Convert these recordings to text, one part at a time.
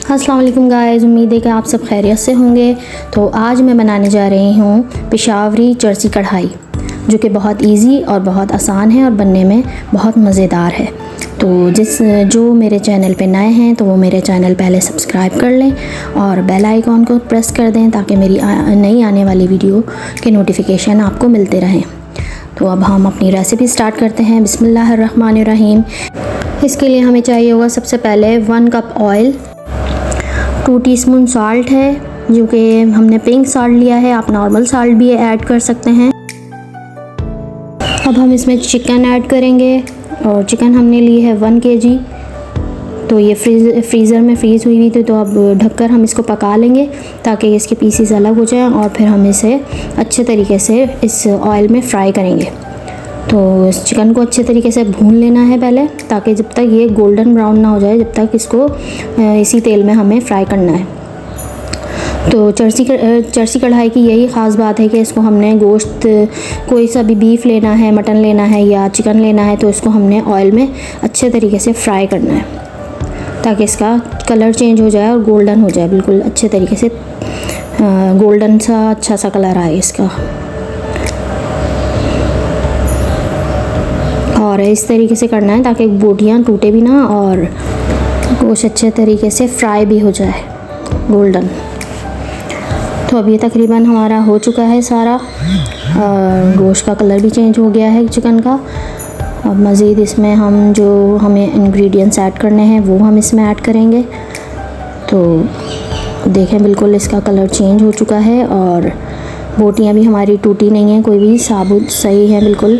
अस्सलाम वालेकुम गाइस, उम्मीद है कि आप सब खैरियत से होंगे। तो आज मैं बनाने जा रही हूँ पेशावरी चरसी कढ़ाई, जो कि बहुत इजी और बहुत आसान है और बनने में बहुत मज़ेदार है। तो जो मेरे चैनल पे नए हैं तो वो मेरे चैनल पहले सब्सक्राइब कर लें और बेल आइकॉन को प्रेस कर दें ताकि मेरी नई आने वाली वीडियो के नोटिफिकेशन आपको मिलते रहें। तो अब हम अपनी रेसिपी स्टार्ट करते हैं। बिस्मिल्लाहिर्रहमानिर्रहीम। इसके लिए हमें चाहिए होगा सबसे पहले 1 कप ऑयल, 2 टीस्पून साल्ट है, जो कि हमने पिंक साल्ट लिया है, आप नॉर्मल साल्ट भी ऐड कर सकते हैं। अब हम इसमें चिकन ऐड करेंगे और चिकन हमने ली है 1 kg। तो ये फ्रीज़र में फ्रीज़ हुई थी, तो अब ढककर हम इसको पका लेंगे ताकि इसके पीसेस अलग हो जाएं और फिर हम इसे अच्छे तरीके से इस ऑयल में फ्राई करेंगे। तो इस चिकन को अच्छे तरीके से भून लेना है पहले, ताकि जब तक ये गोल्डन ब्राउन ना हो जाए जब तक इसको इसी तेल में हमें फ्राई करना है। तो चरसी कढ़ाई की यही ख़ास बात है कि इसको हमने गोश्त, कोई सा भी बीफ लेना है, मटन लेना है या चिकन लेना है, तो इसको हमने ऑयल में अच्छे तरीके से फ्राई करना है ताकि इसका कलर चेंज हो जाए और गोल्डन हो जाए, बिल्कुल अच्छे तरीके से गोल्डन सा अच्छा सा कलर आए इसका। और इस तरीके से करना है ताकि बोटियाँ टूटे भी ना और गोश्त अच्छे तरीके से फ्राई भी हो जाए गोल्डन। तो अब ये तकरीबन हमारा हो चुका है सारा, गोश्त का कलर भी चेंज हो गया है चिकन का। अब मज़ीद इसमें हम जो हमें इंग्रेडिएंट्स ऐड करने हैं वो हम इसमें ऐड करेंगे। तो देखें बिल्कुल इसका कलर चेंज हो चुका है और बोटियाँ भी हमारी टूटी नहीं हैं, कोई भी साबुत सही है बिल्कुल।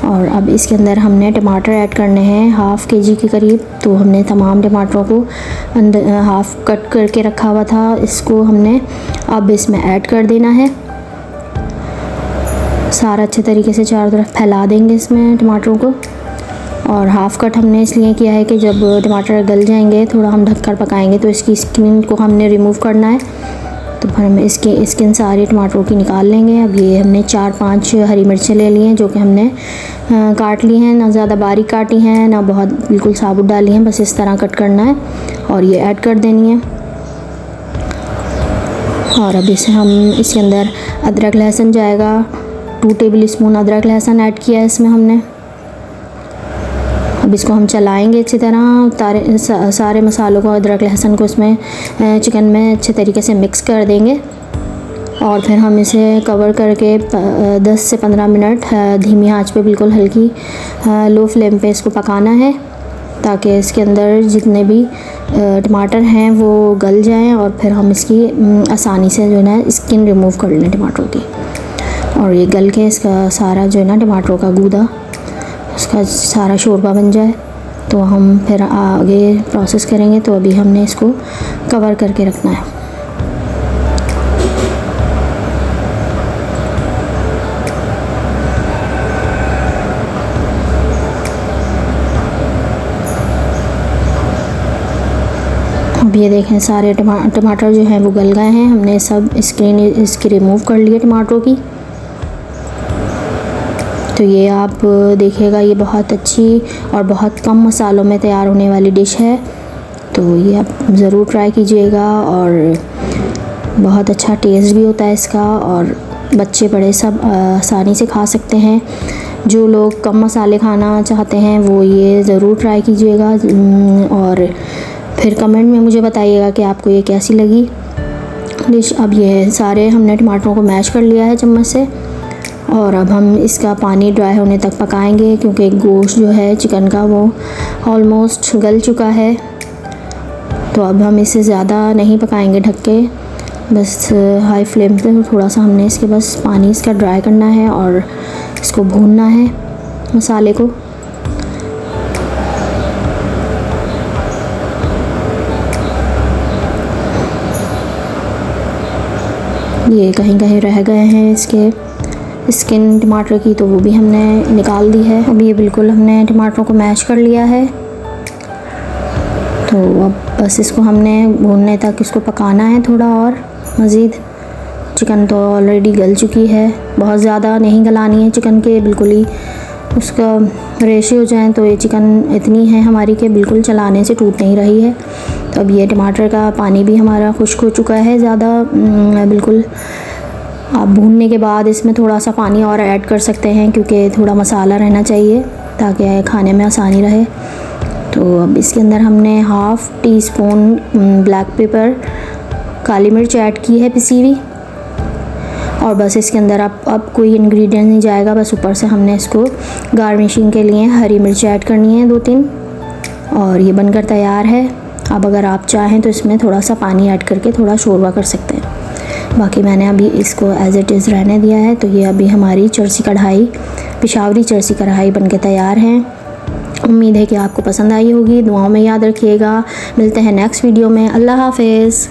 और अब इसके अंदर हमने टमाटर ऐड करने हैं 1/2 kg के करीब। तो हमने तमाम टमाटरों को अंदर हाफ़ कट करके रखा हुआ था, इसको हमने अब इसमें ऐड कर देना है। सारा अच्छे तरीके से चारों तरफ फैला देंगे इसमें टमाटरों को। और हाफ़ कट हमने इसलिए किया है कि जब टमाटर गल जाएंगे, थोड़ा हम ढककर पकाएंगे तो इसकी स्किन को हमने रिमूव करना है। तो फिर हम इसके स्किन सारे टमाटरों की निकाल लेंगे। अब ये हमने 4-5 हरी मिर्चें ले ली हैं, जो कि हमने काट ली हैं, ना ज़्यादा बारीक काटी हैं ना बहुत बिल्कुल साबुत डाली हैं, बस इस तरह कट करना है और ये ऐड कर देनी है। और अब इसे हम इसके अंदर अदरक लहसुन जाएगा, 2 टेबल स्पून अदरक लहसुन ऐड किया है इसमें हमने। अब इसको हम चलाएंगे अच्छी तरह, सारे मसालों को, अदरक लहसुन को इसमें चिकन में अच्छे तरीके से मिक्स कर देंगे। और फिर हम इसे कवर करके 10 से 15 मिनट धीमी आंच पे, बिल्कुल हल्की लो फ्लेम पे इसको पकाना है ताकि इसके अंदर जितने भी टमाटर हैं वो गल जाएं और फिर हम इसकी आसानी से जो है ना स्किन रिमूव कर लें टमाटरों की। और ये गल के इसका सारा जो है ना टमाटरों का गूदा, उसका सारा शोरबा बन जाए तो हम फिर आगे प्रोसेस करेंगे। तो अभी हमने इसको कवर करके रखना है। अब ये देखें सारे टमाटर जो हैं वो गल गए हैं, हमने सब इसकी रिमूव कर लिए टमाटरों की। तो ये आप देखिएगा, ये बहुत अच्छी और बहुत कम मसालों में तैयार होने वाली डिश है। तो ये आप ज़रूर ट्राई कीजिएगा और बहुत अच्छा टेस्ट भी होता है इसका और बच्चे बड़े सब आसानी से खा सकते हैं। जो लोग कम मसाले खाना चाहते हैं वो ये ज़रूर ट्राई कीजिएगा और फिर कमेंट में मुझे बताइएगा कि आपको ये कैसी लगी डिश। अब ये सारे हमने टमाटरों को मैश कर लिया है चम्मच से और अब हम इसका पानी ड्राई होने तक पकाएंगे, क्योंकि गोश्त जो है चिकन का वो ऑलमोस्ट गल चुका है। तो अब हम इसे ज़्यादा नहीं पकाएंगे ढक के, बस हाई फ्लेम पे थोड़ा सा हमने इसके बस पानी इसका ड्राई करना है और इसको भूनना है मसाले को। ये कहीं कहीं रह गए हैं इसके स्किन टमाटर की, तो वो भी हमने निकाल दी है। अब ये बिल्कुल हमने टमाटरों को मैश कर लिया है। तो अब बस इसको हमने भूनने तक इसको पकाना है थोड़ा और मज़ीद। चिकन तो ऑलरेडी गल चुकी है, बहुत ज़्यादा नहीं गलानी है चिकन के, बिल्कुल ही उसका रेशे हो जाएँ। तो ये चिकन इतनी है हमारी कि बिल्कुल चलाने से टूट नहीं रही है। तो अब ये टमाटर का पानी भी हमारा खुश्क हो चुका है ज़्यादा बिल्कुल। आप भूनने के बाद इसमें थोड़ा सा पानी और ऐड कर सकते हैं क्योंकि थोड़ा मसाला रहना चाहिए ताकि खाने में आसानी रहे। तो अब इसके अंदर हमने half teaspoon black pepper, काली मिर्च ऐड की है पिसी हुई, और बस इसके अंदर अब कोई इंग्रेडिएंट नहीं जाएगा। बस ऊपर से हमने इसको गार्निशिंग के लिए हरी मिर्च ऐड करनी है 2-3, और ये बनकर तैयार है। अब अगर आप चाहें तो इसमें थोड़ा सा पानी ऐड करके थोड़ा शोरबा कर सकते हैं। बाकी मैंने अभी इसको एज़ इट इज़ रहने दिया है। तो ये अभी हमारी चरसी कढ़ाई, पेशावरी चरसी कढ़ाई बनके तैयार है। उम्मीद है कि आपको पसंद आई होगी। दुआओं में याद रखिएगा। मिलते हैं नेक्स्ट वीडियो में। अल्लाह हाफ़िज़।